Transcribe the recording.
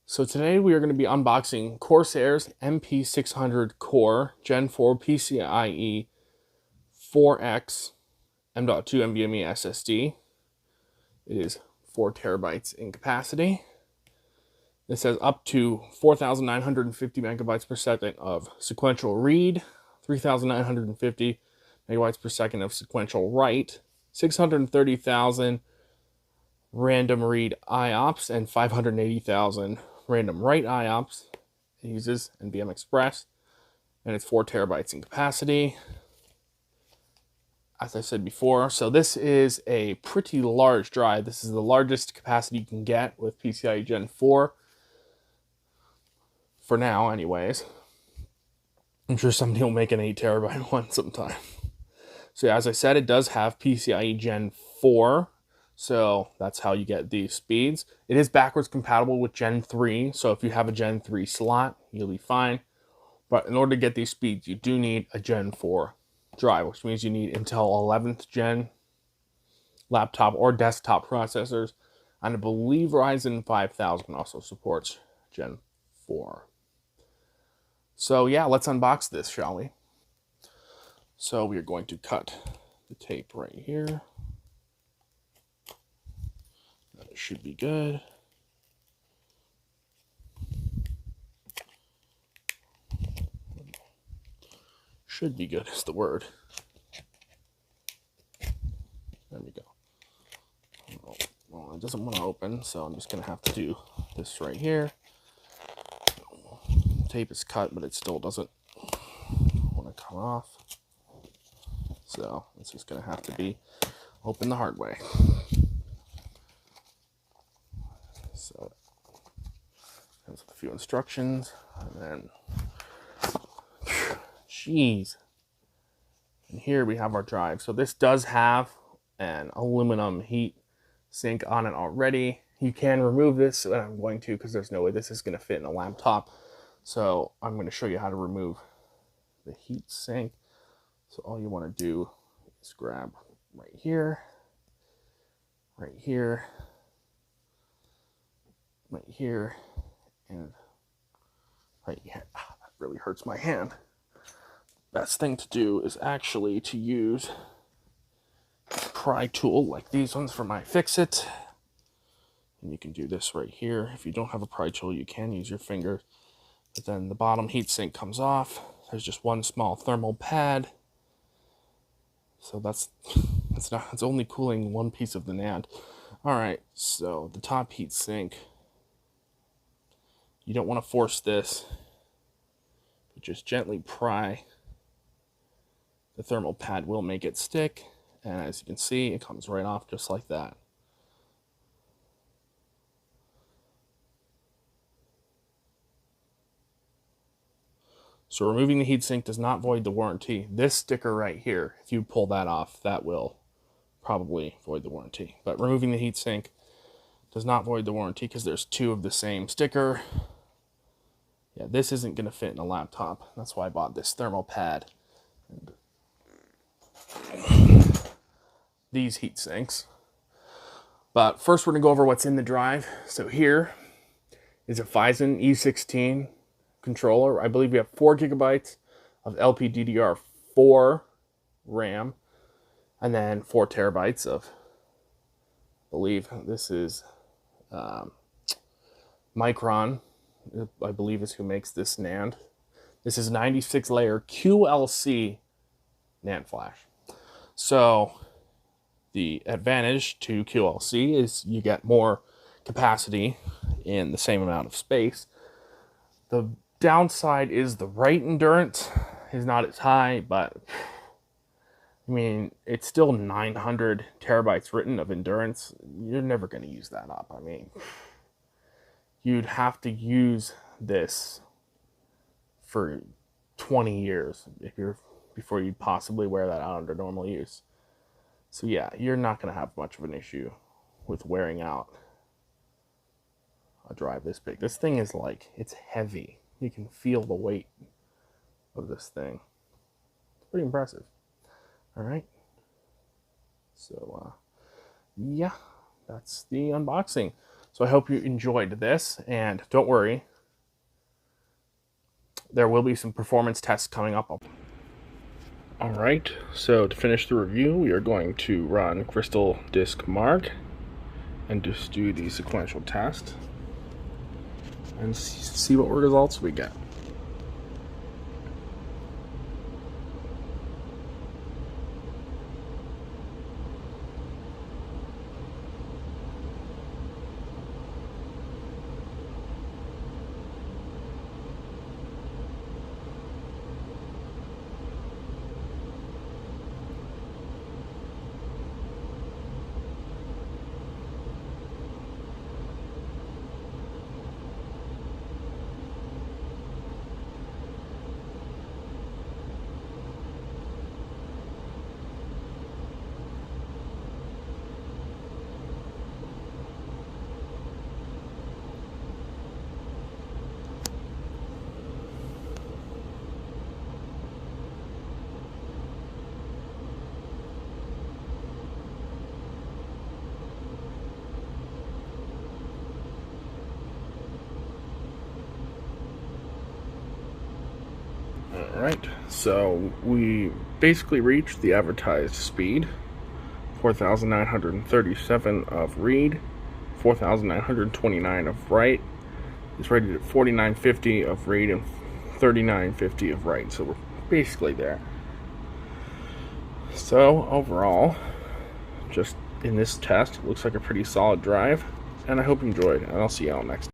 So today we are going to be unboxing Corsair's MP600 CORE Gen 4 PCIe 4X M.2 NVMe SSD. It is 4 terabytes in capacity. This has up to 4,950 megabytes per second of sequential read, 3,950 megabytes per second of sequential write, 630,000 random read IOPS, and 580,000 random write IOPS. It uses NVMe Express, and it's 4 terabytes in capacity, as I said before. So this is a pretty large drive. This is the largest capacity you can get with PCIe Gen 4, for now anyways. I'm sure somebody will make an 8 terabyte one sometime. So as I said, it does have PCIe Gen 4, so that's how you get these speeds. It is backwards compatible with Gen 3, so if you have a Gen 3 slot, you'll be fine. But in order to get these speeds, you do need a Gen 4 drive, which means you need Intel 11th Gen laptop or desktop processors. And I believe Ryzen 5000 also supports Gen 4. So yeah, let's unbox this, shall we? So we are going to cut the tape right here. That should be good. Should be good is the word. There we go. Well, it doesn't want to open, so I'm just going to have to do this right here. The tape is cut, but it still doesn't want to come off. So it's just going to have to be open the hard way. So comes with a few instructions, and then, jeez. And here we have our drive. So this does have an aluminum heat sink on it already. You can remove this, and I'm going to, because there's no way this is going to fit in a laptop. So I'm going to show you how to remove the heat sink. So all you want to do is grab right here, right here, right here, and right here. Ah, that really hurts my hand. Best thing to do is actually to use a pry tool like these ones from iFixit. And you can do this right here. If you don't have a pry tool, you can use your finger. But then the bottom heatsink comes off. There's just one small thermal pad. So it's only cooling one piece of the NAND. Alright, so the top heatsink. You don't want to force this, but just gently pry. The thermal pad will make it stick, and as you can see, it comes right off just like that. So removing the heatsink does not void the warranty. This sticker right here, if you pull that off, that will probably void the warranty. But removing the heatsink does not void the warranty because there's two of the same sticker. Yeah, this isn't going to fit in a laptop. That's why I bought this thermal pad. And these heat sinks. But first we're going to go over what's in the drive. So here is a Phison E16 controller. I believe we have 4 gigabytes of LPDDR4 RAM, and then 4 terabytes of, I believe this is Micron, I believe is who makes this NAND. This is 96 layer QLC NAND flash. So the advantage to QLC is you get more capacity in the same amount of space. The downside is the write endurance is not as high, but I mean, it's still 900 terabytes written of endurance. You're never going to use that up. I mean, you'd have to use this for 20 years before you'd possibly wear that out under normal use. So yeah, you're not going to have much of an issue with wearing out a drive this big. This thing is like, it's heavy. You can feel the weight of this thing. It's pretty impressive. All right. So, yeah, that's the unboxing. So I hope you enjoyed this, and don't worry, there will be some performance tests coming up. All right, so to finish the review, we are going to run Crystal Disk Mark and just do the sequential test and see what results we get. Alright, so we basically reached the advertised speed, 4,937 of read, 4,929 of write. It's rated at 4,950 of read and 3,950 of write, so we're basically there. So overall, just in this test, it looks like a pretty solid drive, and I hope you enjoyed, and I'll see y'all next time.